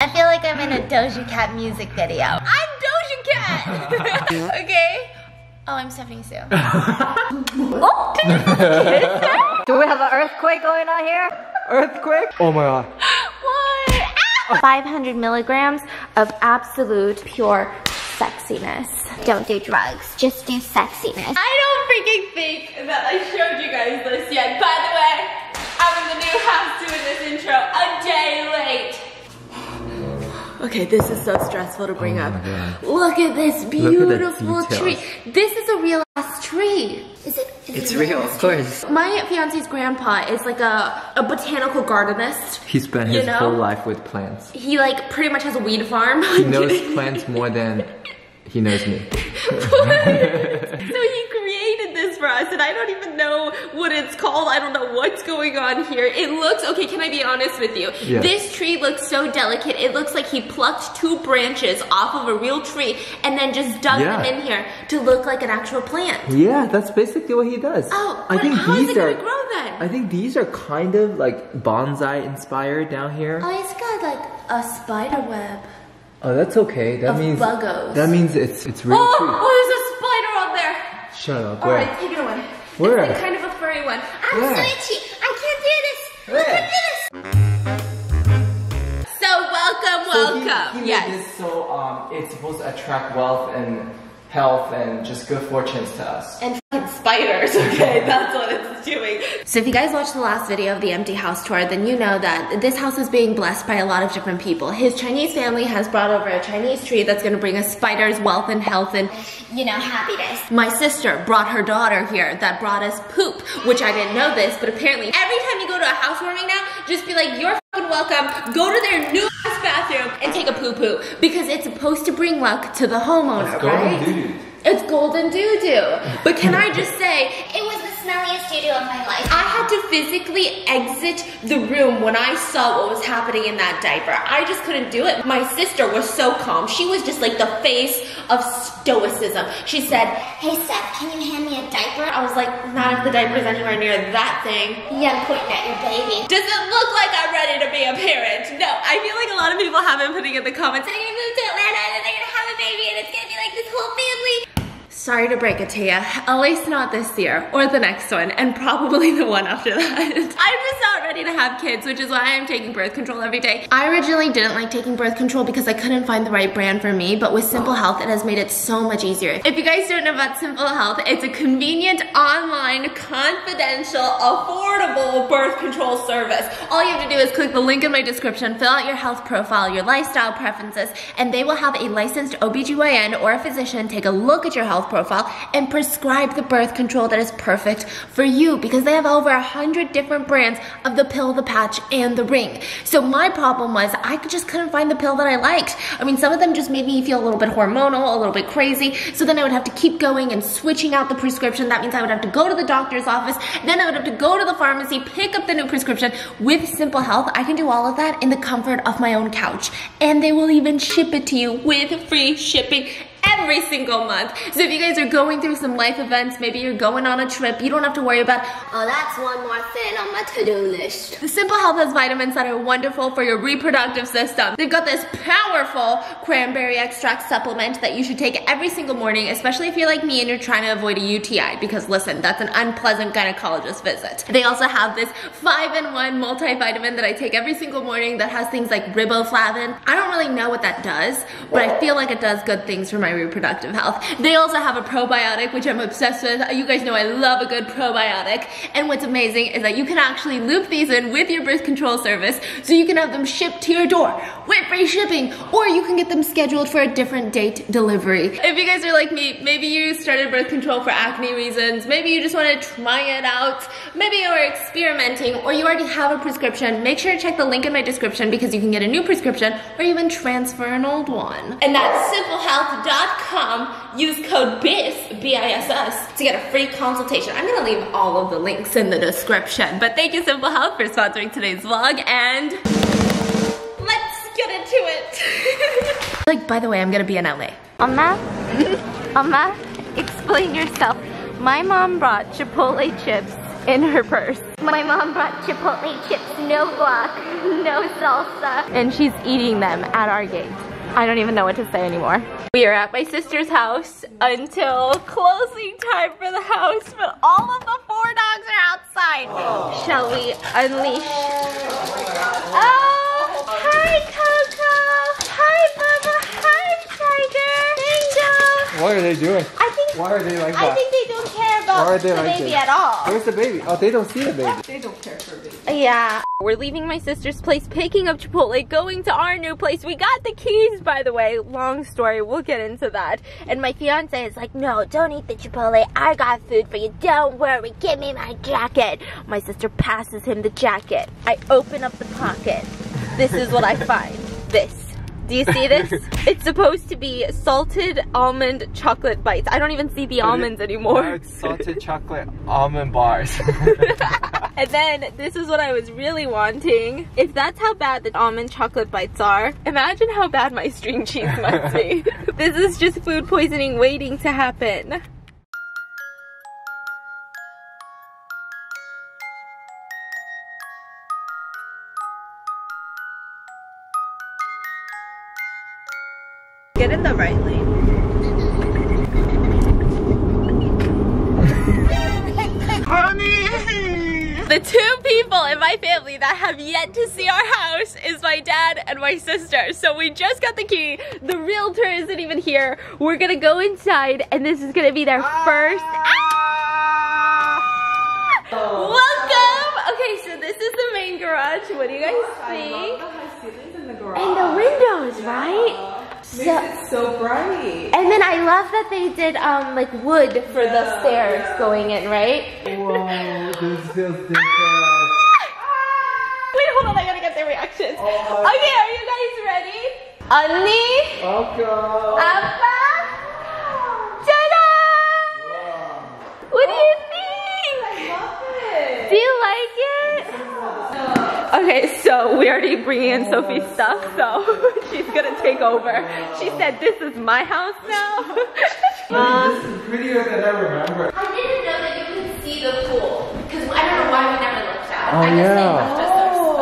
I feel like I'm in a Doja Cat music video. I'm Doja Cat! Okay? Oh, I'm Stephanie Sue. Oh, did you kiss her? Do we have an earthquake going on here? Earthquake? Oh my god. What? 500 milligrams of absolute pure sexiness. Don't do drugs, just do sexiness. I don't freaking think that I showed you guys this yet. By the way, I'm in the new house doing this intro a day late. Okay, this is so stressful to bring up. Look at this beautiful tree. This is a real ass tree. Is it? It's real, of course. My fiance's grandpa is like a botanical gardenist. He spent his whole life with plants. He like pretty much has a weed farm. He knows plants more than he knows me. So he created this for us, and I don't even know what it's called. I don't know what's going on here. It looks, okay, can I be honest with you? Yeah. This tree looks so delicate. It looks like he plucked 2 branches off of a real tree and then just dug them in here to look like an actual plant. Yeah, that's basically what he does. Oh, but how is it gonna grow then? I think these are kind of like bonsai inspired down here. Oh, it's got like a spider web. Oh, that's okay. That means buggos. That means it's real tree. Oh, there's a spider on there. Shut up. All right, take it away. Where? It's like kind of a furry one. I'm so itchy. I can't do this. Look at this. So welcome. He made this so it's supposed to attract wealth and health and just good fortunes to us. And fucking spiders, okay? That's what it's doing. So if you guys watched the last video of the empty house tour, then you know that this house is being blessed by a lot of different people. His Chinese family has brought over a Chinese tree that's gonna bring us spiders, wealth, and health, and, you know, happiness. My sister brought her daughter here that brought us poop, which I didn't know this, but apparently every time you go to a housewarming now, just be like, you're fucking welcome, go to their new ass bathroom and take a poo-poo, because it's supposed to bring luck to the homeowner, right? It's golden doo-doo. But can I just say, it was the smelliest doo-doo of my life. I had to physically exit the room when I saw what was happening in that diaper. I just couldn't do it. My sister was so calm. She was just like the face of stoicism. She said, hey Seth, can you hand me a diaper? I was like, not if the diaper's anywhere near that thing. Yeah, I'm pointing at your baby. Does it look like I'm ready to be a parent? No, I feel like a lot of people have been putting in the comments, I'm gonna move to Atlanta and then they're gonna have a baby and it's gonna be like this whole family. Sorry to break it to you, at least not this year, or the next one, and probably the one after that. I'm just not ready to have kids, which is why I'm taking birth control every day. I originally didn't like taking birth control because I couldn't find the right brand for me, but with Simple Health, it has made it so much easier. If you guys don't know about Simple Health, it's a convenient, online, confidential, affordable birth control service. All you have to do is click the link in my description, fill out your health profile, your lifestyle preferences, and they will have a licensed OBGYN or a physician take a look at your health profile and prescribe the birth control that is perfect for you, because they have over 100 different brands of the pill, the patch, and the ring. So my problem was I just couldn't find the pill that I liked. I mean, some of them just made me feel a little bit hormonal, a little bit crazy, so then I would have to keep going and switching out the prescription. That means I would have to go to the doctor's office, then I would have to go to the pharmacy, pick up the new prescription. With Simple Health, I can do all of that in the comfort of my own couch, and they will even ship it to you with free shipping every single month. So if you guys are going through some life events, maybe you're going on a trip, you don't have to worry about, oh, that's one more thing on my to-do list. The Simple Health has vitamins that are wonderful for your reproductive system. They've got this powerful cranberry extract supplement that you should take every single morning, especially if you're like me and you're trying to avoid a UTI, because listen, that's an unpleasant gynecologist visit. They also have this 5-in-1 multivitamin that I take every single morning that has things like riboflavin. I don't really know what that does, but I feel like it does good things for my reproductive health. They also have a probiotic, which I'm obsessed with. You guys know I love a good probiotic. And what's amazing is that you can actually loop these in with your birth control service, so you can have them shipped to your door with free shipping, or you can get them scheduled for a different date delivery. If you guys are like me, maybe you started birth control for acne reasons, maybe you just want to try it out, maybe you're experimenting, or you already have a prescription, make sure to check the link in my description, because you can get a new prescription or even transfer an old one. And that's simplehealth.com. Use code BISS, B-I-S-S, to get a free consultation. I'm gonna leave all of the links in the description. But thank you, Simple Health, for sponsoring today's vlog, and let's get into it. Like, by the way, I'm gonna be in LA. Mama, explain yourself. My mom brought Chipotle chips in her purse. My mom brought Chipotle chips, no guac, no salsa, and she's eating them at our gate. I don't even know what to say anymore. We are at my sister's house until closing time for the house, but all of the 4 dogs are outside. Shall we unleash? Oh, hi Coco. Hi Bubba. Hi Tiger. Bingo. What are they doing? Why are they like that? I think they don't care about the baby at all. Where's the baby? Oh, they don't see the baby. They don't care for a baby. Yeah. We're leaving my sister's place, picking up Chipotle, going to our new place. We got the keys, by the way. Long story, we'll get into that. And my fiance is like, no, don't eat the Chipotle. I got food for you. Don't worry. Give me my jacket. My sister passes him the jacket. I open up the pocket. This is what I find. This. Do you see this? It's supposed to be salted almond chocolate bites. I don't even see the almonds anymore. No, it's salted chocolate almond bars. And then this is what I was really wanting. If that's how bad the almond chocolate bites are, imagine how bad my string cheese must be. This is just food poisoning waiting to happen. Get in the right lane. Honey! The 2 people in my family that have yet to see our house is my dad and my sister. So we just got the key. The realtor isn't even here. We're gonna go inside and this is gonna be their first. Welcome! Okay, so this is the main garage. What do you guys think? I love the high ceilings in the garage. And the windows, right? Makes it so bright. And then I love that they did like wood for the stairs going in, right? Whoa, this feels different. Wait, hold on, I gotta get their reactions. Okay, are you guys ready? Annie? Welcome. Appa? Ta-da! What do you think? I love it. Do you like it? Okay, so we already bringing in Sophie's stuff, so she's gonna take over. She said, this is my house now. This is prettier than I remember. I didn't know that you could see the pool, because I don't know why we never looked out. Oh, I guess yeah. they left us a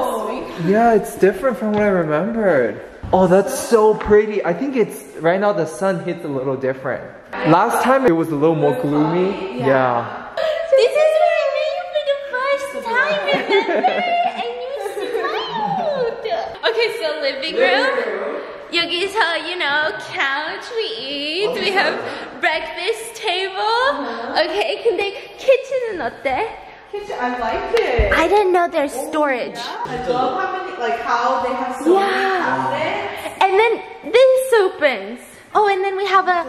suite. Yeah, it's different from what I remembered. Oh, that's so pretty. I think it's, right now the sun hits a little different. Last time it was a little more gloomy. Yeah. This is what I made for the first time, remember? And you smiled. Okay, so living room. 여기서, you know, couch we eat. We have breakfast table. Okay, 근데 kitchen은 어때? Kitchen, I like it. I didn't know there's storage. I love how many, like how they have so many cabinets. And then this opens. Oh, and then we have a,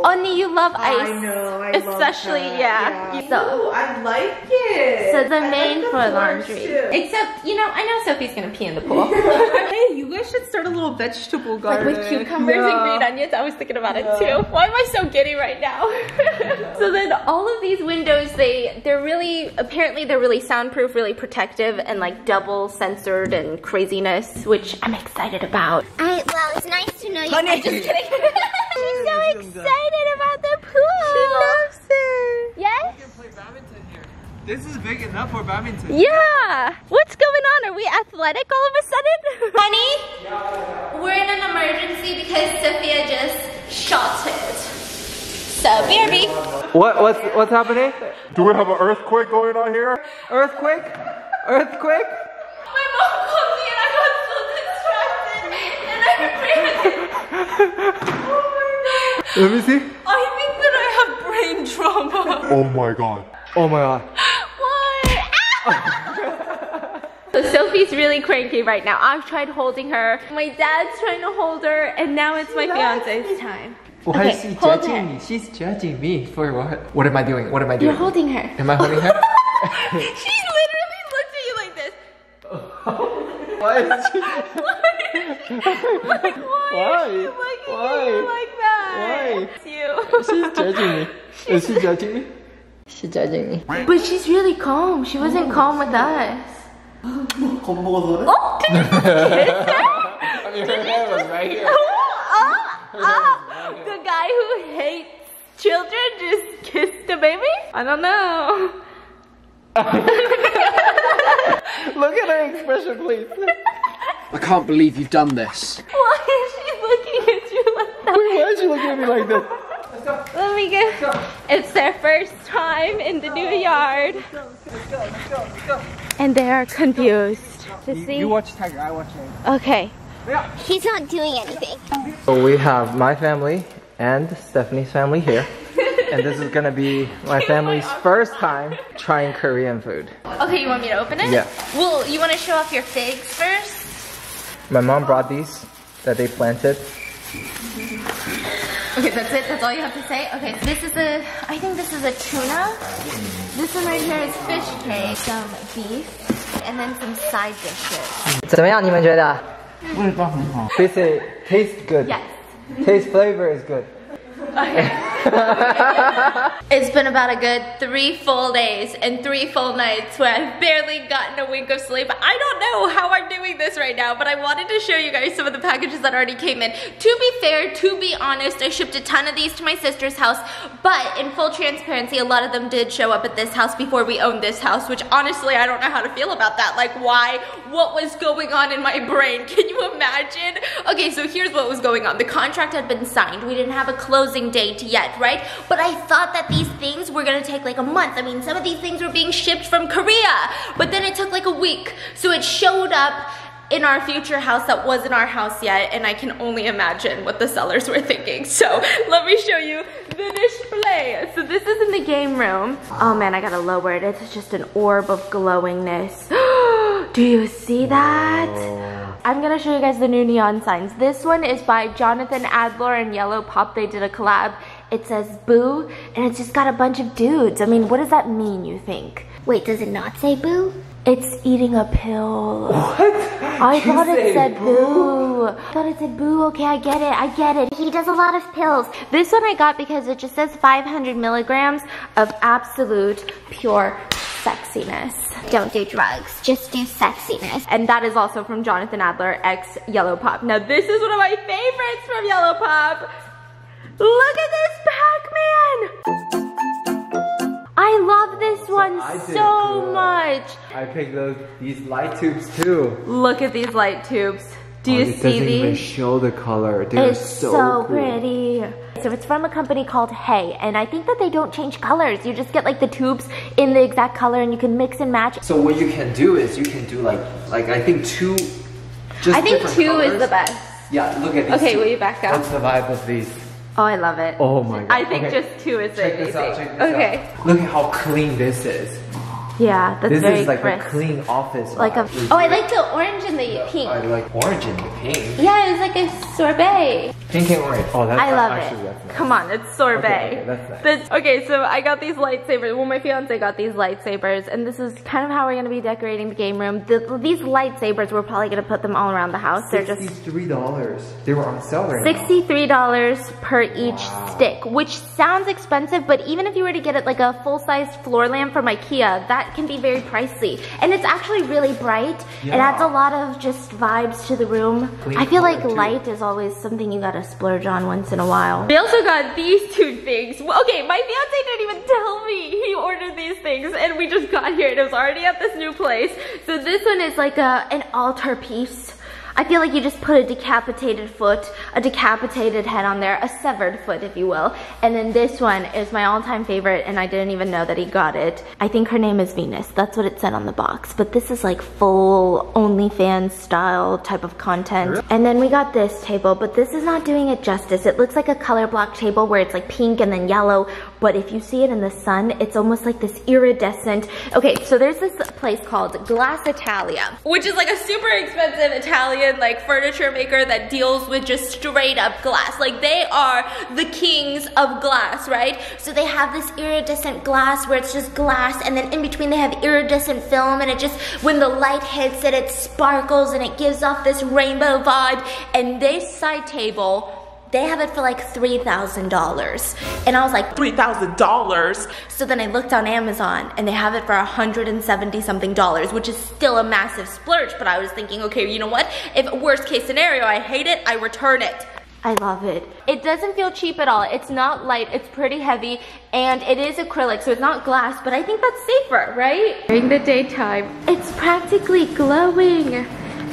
only you love ice. I know, I especially, love yeah. that. So, Ooh, I like it. so the I main like for the laundry. too. Except, you know, I know Sophie's gonna pee in the pool. Hey, you guys should start a little vegetable Like garden. with cucumbers and green onions. I was thinking about it too. Why am I so giddy right now? So then all of these windows, they're really, apparently they're really soundproof, really protective, and like double censored and craziness, which I'm excited about. Well, it's nice to know you. Honey. I'm just kidding. She's so excited about the pool. She loves it. Yes? We can play badminton here. This is big enough for badminton. Yeah. What's going on? Are we athletic all of a sudden? Honey, we're in an emergency because Sophia just shot it. So, BRB. What's happening? Do we have an earthquake going on here? Earthquake? Earthquake? My mom called me and I got so distracted and I ran. Let me see. I think that I have brain trauma. Oh my god. Oh my god. What? So Sophie's really cranky right now. I've tried holding her. My dad's trying to hold her, and now it's my fiance's time. Why is Okay, she hold judging her. me? She's judging me for what? What am I doing? What am I doing? You're holding her. Am I holding her? She literally looked at you like this. Why is she? Why is she looking at you like that? Why? It's you. She's judging me. Is she judging me? She's judging me. But she's really calm. She wasn't calm with us. Oh, did you kiss her? I mean, her hair was right here. The guy who hates children just kissed a baby? I don't know. Look at her expression, please. I can't believe you've done this. Why is she looking at you like that? Wait, why is she looking at me like this? Let me get. It's their first time in the new yard. And they are confused. To see. You watch Tiger, I watch him. Okay. He's not doing anything. So we have my family and Stephanie's family here. And this is gonna be my family's first time trying Korean food. Okay, you want me to open it? Yeah. Well, you want to show off your figs first? My mom brought these that they planted. Okay, that's it? That's all you have to say? Okay, so this is I think this is a tuna. This one right here is fish cake, some beef, and then some side dishes. 怎么样？你们觉得？味道很好。Taste tastes good. Yes. Taste flavor is good. It's been about a good 3 full days and 3 full nights where I've barely gotten a wink of sleep. I don't know how I'm doing this right now, but I wanted to show you guys some of the packages that already came in. To be fair, to be honest, I shipped a ton of these to my sister's house, but in full transparency, a lot of them did show up at this house before we owned this house, which honestly, I don't know how to feel about that. Like, why? What was going on in my brain? Can you imagine? Okay, so here's what was going on. The contract had been signed. We didn't have a closing date yet, right? But I thought that these things were gonna take like a month. I mean, some of these things were being shipped from Korea, but then it took like a week. So it showed up in our future house that wasn't our house yet, and I can only imagine what the sellers were thinking. So let me show you the display. So this is in the game room. Oh man, I gotta lower it. It's just an orb of glowingness. Do you see that? I'm gonna show you guys the new neon signs. This one is by Jonathan Adler and Yellow Pop. They did a collab. It says boo, and it's just got a bunch of dudes. I mean, what does that mean, you think? Wait, does it not say boo? It's eating a pill. What? I thought it said boo. I thought it said boo. Okay, I get it. He does a lot of pills. This one I got because it just says 500 milligrams of absolute pure sexiness. Don't do drugs, just do sexiness. And that is also from Jonathan Adler x Yellow Pop. Now this is one of my favorites from Yellow Pop. Look at this Pac-Man! I love this one so much. I picked these light tubes too. Look at these light tubes. Do you see these? It doesn't even these? show the color. They're It's so cool. pretty. So it's from a company called Hey, and I think that they don't change colors. You just get like the tubes in the exact color and you can mix and match. So what you can do is you can do like I think two. Just I think different 2 colors. is the best. Yeah, look at these. Okay, two. will you back up? What's the vibe of these? Oh, I love it. Oh my god. I think Okay. just 2 is Check amazing. this out. Check this okay. out. Look at how clean this is. Yeah, that's This very is like crisp. a clean office. Like a. vibe. Oh, I like the orange and the pink. I like orange and the pink. Yeah, it's like a sorbet. Pink and orange. Oh, that's I love actually, it. That's nice. Come on, it's sorbet. Okay, that's nice. Okay, so I got these lightsabers. Well, my fiance got these lightsabers, and this is kind of how we're gonna be decorating the game room. These lightsabers, we're probably gonna put them all around the house. They're just $63. They were on sale right now. $63 per each stick, which sounds expensive, but even if you were to get it like a full-sized floor lamp from IKEA, that can be very pricey. And it's actually really bright. Yeah. It adds a lot of just vibes to the room. Clean I feel like color, too. light is always something you gotta splurge on once in a while. We also got these 2 things. Well, okay, my fiance didn't even tell me he ordered these things, and we just got here and it was already at this new place. So this one is like an altar piece. I feel like you just put a decapitated foot, a decapitated head on there, a severed foot, if you will. And then this one is my all-time favorite, and I didn't even know that he got it. I think her name is Venus. That's what it said on the box. But this is like full OnlyFans style type of content. Really? And then we got this table, but this is not doing it justice. It looks like a color block table where it's like pink and then yellow. But if you see it in the sun, it's almost like this iridescent. Okay, so there's this place called Glass Italia, which is like a super expensive Italian like furniture maker that deals with just straight up glass. Like they are the kings of glass, right? So they have this iridescent glass where it's just glass, and then in between they have iridescent film, and it just, when the light hits it, it sparkles and it gives off this rainbow vibe. And this side table, they have it for like $3,000. And I was like, $3,000? So then I looked on Amazon and they have it for $170 something, which is still a massive splurge. But I was thinking, okay, you know what? If worst case scenario, I hate it, I return it. I love it. It doesn't feel cheap at all. It's not light, it's pretty heavy, and it is acrylic, so it's not glass, but I think that's safer, right? During the daytime, it's practically glowing.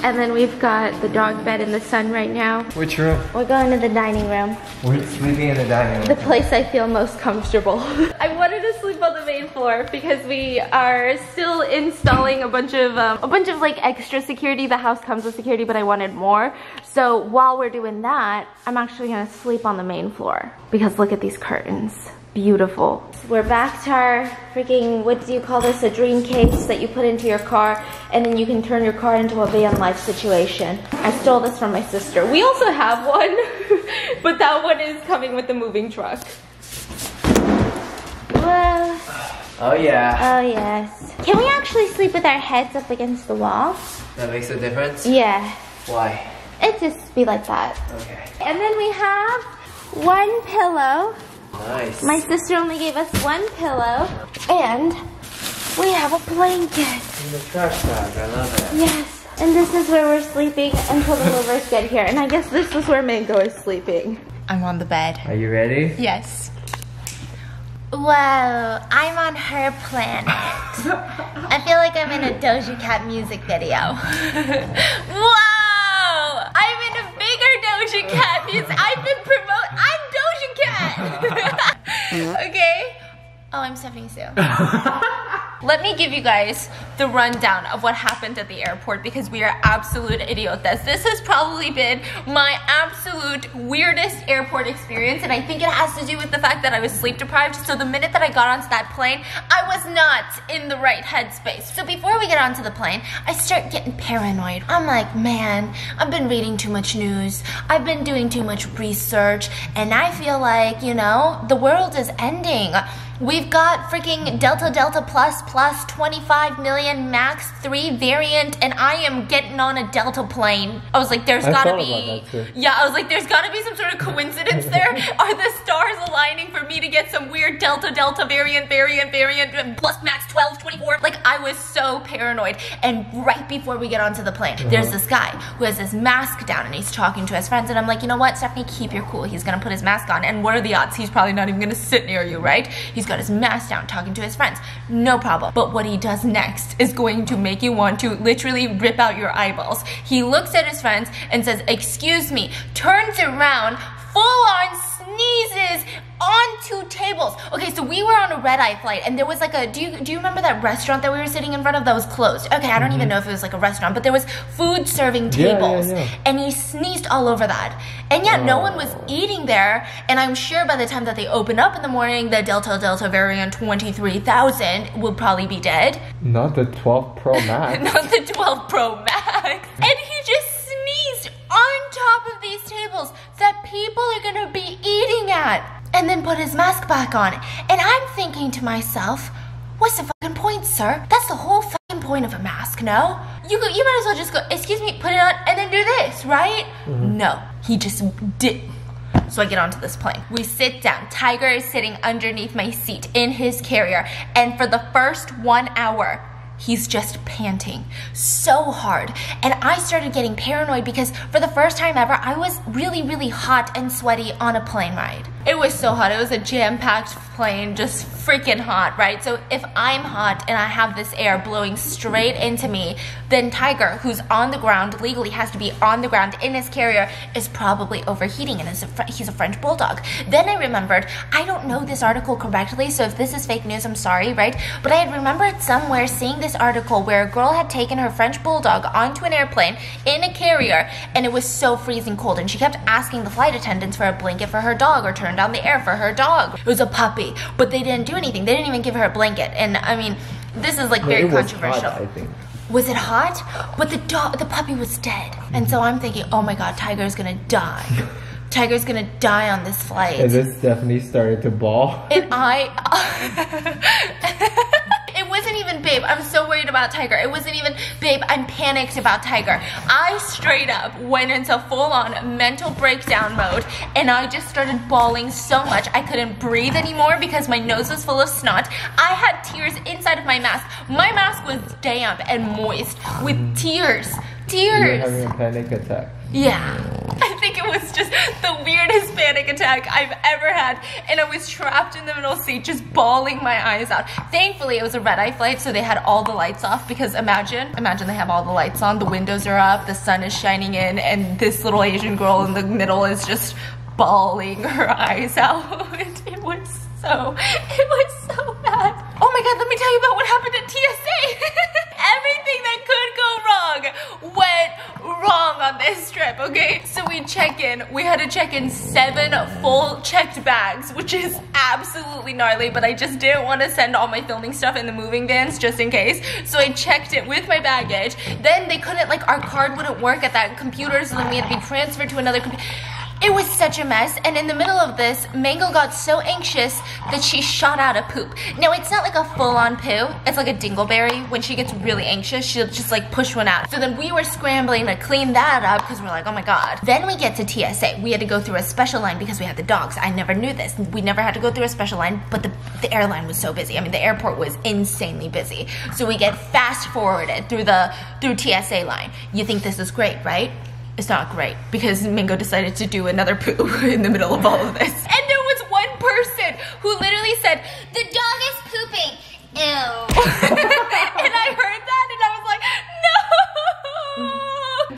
And then we've got the dog bed in the sun right now. Which room? We're going to the dining room. We're sleeping in the dining room. The place I feel most comfortable. I wanted to sleep on the main floor because we are still installing a bunch of like extra security. The house comes with security, but I wanted more. So while we're doing that, I'm actually gonna sleep on the main floor because look at these curtains. Beautiful. We're back to our freaking, what do you call this? A dream case that you put into your car and then you can turn your car into a van life situation. I stole this from my sister. We also have one, but that one is coming with the moving truck. Whoa. Oh yeah. Oh yes. Can we actually sleep with our heads up against the wall? That makes a difference? Yeah. Why? It just be like that. Okay. And then we have one pillow. Nice. My sister only gave us one pillow, and we have a blanket. In the trash bag, I love it. Yes, and this is where we're sleeping until the movers get here. And I guess this is where Mango is sleeping. I'm on the bed. Are you ready? Yes. Whoa, I'm on her planet. I feel like I'm in a Doja Cat music video. Whoa! I'm in a bigger Doja Cat music. I've been I'm Doja Cat. Okay. Oh, I'm Stephanie Sue. Let me give you guys the rundown of what happened at the airport because we are absolute idiotas. This has probably been my absolute weirdest airport experience, and I think it has to do with the fact that I was sleep deprived. So the minute that I got onto that plane, I was not in the right headspace. So before we get onto the plane, I start getting paranoid. I'm like, man, I've been reading too much news. I've been doing too much research, and I feel like, you know, the world is ending. We've got freaking Delta plus 25 million max 3 variant, and I am getting on a Delta plane. I was like, there's gotta be, yeah, I was like, there's gotta be some sort of coincidence there. Are the stars aligning for me to get some weird Delta variant plus max 12, 24? Like, I was so paranoid. And right before we get onto the plane, there's this guy who has his mask down and he's talking to his friends, and I'm like, you know what, Stephanie, keep your cool. He's gonna put his mask on, and what are the odds? He's probably not even gonna sit near you, right? He's got his mask down talking to his friends, no problem. But what he does next is going to make you want to literally rip out your eyeballs. He looks at his friends and says, excuse me, turns around, full on sneezes onto tables. Okay, so we were on a red-eye flight, and there was like a, do you remember that restaurant that we were sitting in front of that was closed? Okay, I don't even know if it was like a restaurant, but there was food serving tables, and he sneezed all over that. And yet no one was eating there, and I'm sure by the time that they open up in the morning, the Delta variant 23,000 will probably be dead. Not the 12 Pro Max. Not the 12 Pro Max. And he just sneezed on top of these tables that people are gonna be eating at, and then put his mask back on. And I'm thinking to myself, what's the fucking point, sir? That's the whole fucking point of a mask, no? You might as well just go, excuse me, put it on, and then do this, right? No, he just did. So I get onto this plane. We sit down. Tiger is sitting underneath my seat in his carrier, and for the first 1 hour, he's just panting so hard. And I started getting paranoid because for the first time ever, I was really, really hot and sweaty on a plane ride. It was so hot. It was a jam-packed plane, just freaking hot, right? So if I'm hot and I have this air blowing straight into me, then Tiger, who's on the ground, legally has to be on the ground in his carrier, is probably overheating, and he's a French bulldog. Then I remembered, I don't know this article correctly, so if this is fake news, I'm sorry, right? But I had remembered somewhere seeing this article where a girl had taken her French bulldog onto an airplane in a carrier, and it was so freezing cold, and she kept asking the flight attendants for a blanket for her dog or turn down the air for her dog. It was a puppy, but they didn't do anything. They didn't even give her a blanket. And I mean, this is like very controversial. Hot, I think. Was it hot? But the puppy was dead. And so I'm thinking, oh my god, Tiger's gonna die. Tiger's gonna die on this flight. And this Stephanie started to bawl. And it wasn't even, babe, I'm so worried about Tiger. It wasn't even, babe, I'm panicked about Tiger. I straight up went into full-on mental breakdown mode, and I just started bawling so much I couldn't breathe anymore because my nose was full of snot. I had tears inside of my mask. My mask was damp and moist with tears. You were having a panic attack. Yeah, I think it was just just the weirdest panic attack I've ever had, and I was trapped in the middle seat just bawling my eyes out. Thankfully it was a red-eye flight, so they had all the lights off, because imagine they have all the lights on, the windows are up, the sun is shining in, and this little Asian girl in the middle is just bawling her eyes out. It was so bad. Oh my god, let me tell you about what happened at TSA. Everything that could go wrong went wrong on this trip, okay? So we check in. We had to check in 7 full checked bags, which is absolutely gnarly, but I just didn't want to send all my filming stuff in the moving vans just in case. So I checked it with my baggage. Then they couldn't, like, our card wouldn't work at that computer, so then we had to be transferred to another computer. It was such a mess, and in the middle of this, Mango got so anxious that she shot out a poop. Now, it's not like a full-on poo. It's like a dingleberry. When she gets really anxious, she'll just like push one out. So then we were scrambling to clean that up because we're like, oh my god. Then we get to TSA. We had to go through a special line because we had the dogs. I never knew this. We never had to go through a special line, but the airline was so busy. I mean, the airport was insanely busy. So we get fast-forwarded through TSA line. You think this is great, right? It's not great, because Mango decided to do another poo in the middle of all of this. And there was one person who literally said, "The dog is pooping, ew." And I heard that and I was like, no!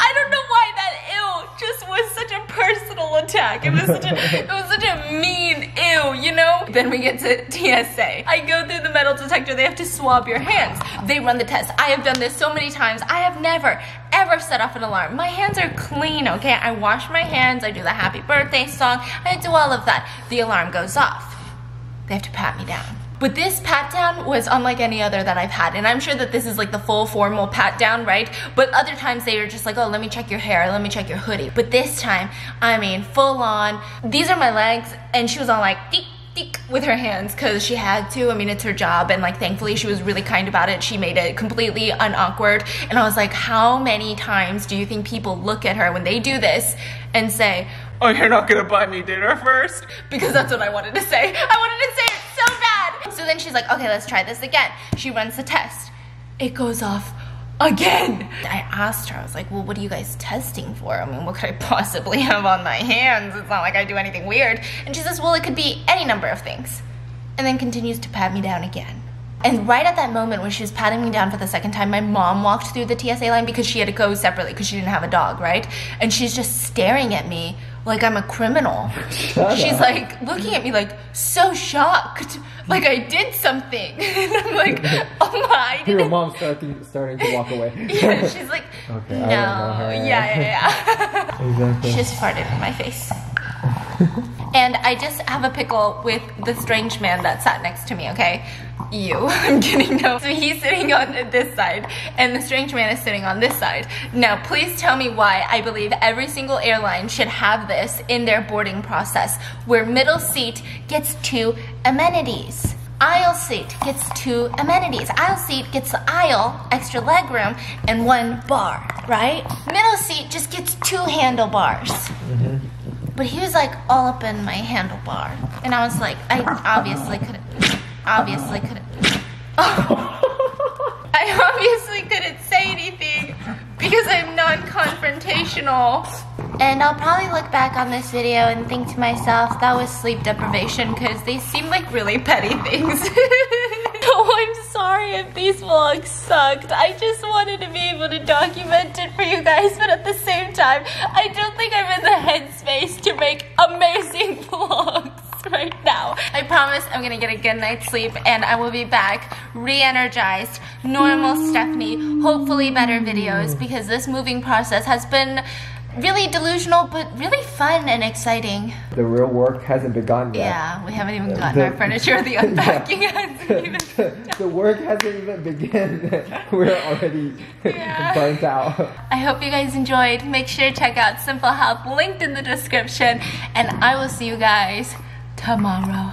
I don't know why that ew just was such a personal attack. It was such a mean ew, you know? Then we get to TSA. I go through the metal detector. They have to swab your hands. They run the test. I have done this so many times. I have never, ever set off an alarm. My hands are clean, okay? I wash my hands. I do the happy birthday song. I do all of that. The alarm goes off. They have to pat me down. But this pat down was unlike any other that I've had, and I'm sure that this is like the full formal pat down, right? But other times they are just like, oh, let me check your hair, let me check your hoodie. But this time, I mean, full on, these are my legs, and she was all like, deek, deek, with her hands, because she had to. I mean, it's her job, and like thankfully she was really kind about it. She made it completely unawkward, and I was like, how many times do you think people look at her when they do this and say, oh, you're not gonna buy me dinner first? Because that's what I wanted to say. I wanted to say it so bad. So then she's like, okay, let's try this again. She runs the test. It goes off again. I asked her, I was like, well, what are you guys testing for? I mean, what could I possibly have on my hands? It's not like I do anything weird. And she says, well, it could be any number of things. And then continues to pat me down again. And right at that moment when she was patting me down for the second time, my mom walked through the TSA line because she had to go separately because she didn't have a dog, right? And she's just staring at me like I'm a criminal. She's like looking at me like so shocked, like I did something. And I'm like, oh my. Your mom's starting to walk away. Yeah, she's like, okay, no. I don't know her. Yeah. Exactly. She just farted in my face. And I just have a pickle with the strange man that sat next to me, okay? I'm kidding, no. So he's sitting on this side, and the strange man is sitting on this side. Now, please tell me why I believe every single airline should have this in their boarding process, where middle seat gets 2 amenities. Aisle seat gets 2 amenities. Aisle seat gets the aisle, extra leg room, and 1 bar, right? Middle seat just gets 2 handlebars. But he was like all up in my handlebar. And I was like, I obviously couldn't. I obviously couldn't say anything because I'm non-confrontational. And I'll probably look back on this video and think to myself, that was sleep deprivation, because they seem like really petty things. Oh, I'm sorry if these vlogs sucked. I just wanted to be able to document it for you guys, but at the same time, I don't think I'm in the headspace to make amazing vlogs right now. I promise I'm gonna get a good night's sleep and I will be back re-energized, normal Stephanie, hopefully better videos, because this moving process has been really delusional, but really fun and exciting. The real work hasn't begun yet. Yeah, we haven't even gotten our furniture. The unpacking hasn't even the work hasn't even begun. We're already burnt out. I hope you guys enjoyed. Make sure to check out Simple Health, linked in the description, and I will see you guys tomorrow.